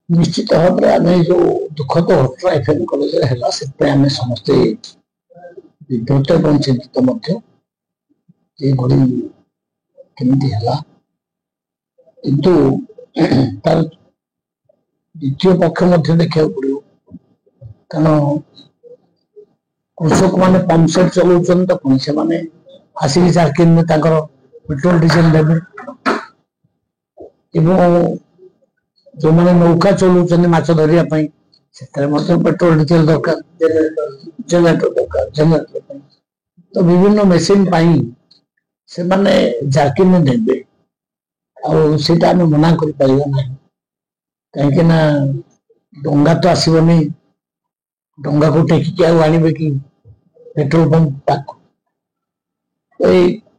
निश्चित भाव में आम जो दुखद घटना एफएम कॉलेज है से समस्ते विब्रत और चिंतित केमती है किंतु तार द्वितीय पक्ष देखा पड़ो कारण कृषक मैंने पंप सेट चलाउन तो पुणी से आसिक चाकिन में पेट्रोल डीजेल देवे जो मैंने नौका चलाउन माछ धरने से पेट्रोल डीजेल दरकार जेनेटर दरकार जेनेटर तो विभिन्न मेसीन से माने जार्किन देवे आटा आम मना कर कहीं डंगा तो आसबनी डंगा को टेकिक आने कि पेट्रोल पंप पाक तो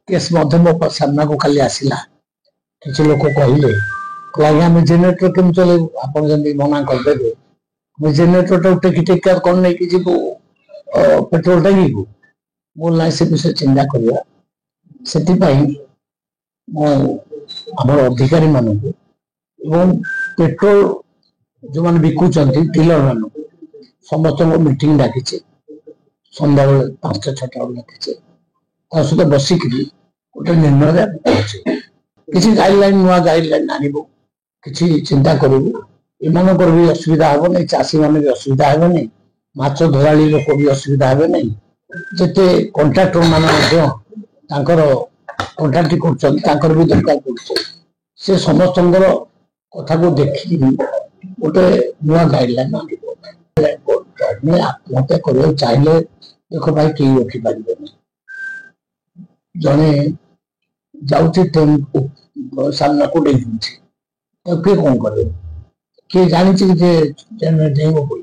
केस मो सामना को खाली आसला किसी लोग कहले आम जेनेटर केम चलू आप मना करदे जेनेटर टेकी टेक कौन नहीं कि पेट्रोल टैंकी को बोल ना से विषय चिंता करवा से आम अधिकारी मान पेट्रोल जो मैंने बिकुंट डीलर मान समस्त मीटिंग डाकी सन्ध्या 5टा 6टा डाकी सहित बसिक गोटे निर्णय किसी गाइडलाइन नुआ गाइडलाइन आनबू कि चिंता करू एमानकर भी असुविधा हे नहीं चाषी मान भी असुविधा हे नहीं माछ धराली लोक भी असुविधा हे नहीं जिते कंट्राक्टर मान कंट्राक्ट भी दरकार पड़े से समस्त कथा को देखी गोटे नुआ गाइडलाइन आत्महत्या कर चाहिए देख भाई कई रखिपारे जड़े जाऊँ सामना को डेई तो किए कौन करे किए जानी डेब बोली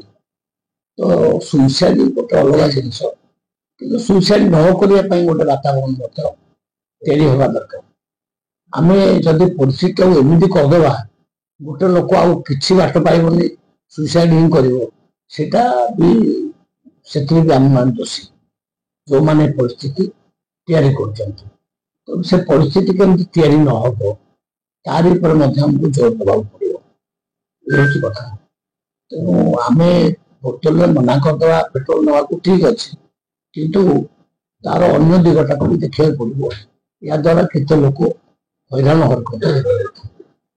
तो सुइसाइड गोटे अलग जिनस कि सुइसाइड न करने गोटे वातावरण तैयारी हवा दरकार आम जदि परिस्थिति एमती करदे गोटे लोक आउ कि बाट पाइबनी सुइसाइड ही करटा भी आम मान दोषी जो मैंने परिस्थिति तैयारी कर तो से परिस्थिति केमती तैयारी न हो तारी पर हमको जोर देवा पड़ो ये कथा तेणु आम बोतल में मना करदे पेट्रोल नवा ठीक अच्छे किंतु तार अन्य दिगटा को भी देखा पड़ो या द्वारा केते लोक हैरान हरकत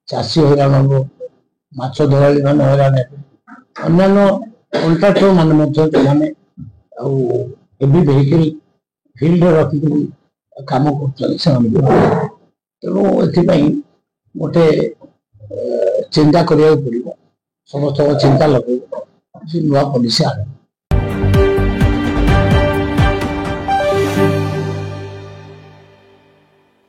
चाषी हैरान हम माछ धराली मान हैरान अन्य कंट्राक्टर मान जो मैंने हेवी वेहिकल फिल्ड रखिक काम कर तेणु ए गोटे चिंता करा पड़ो समस्त चिंता लगे नुआ पॉलिसी आने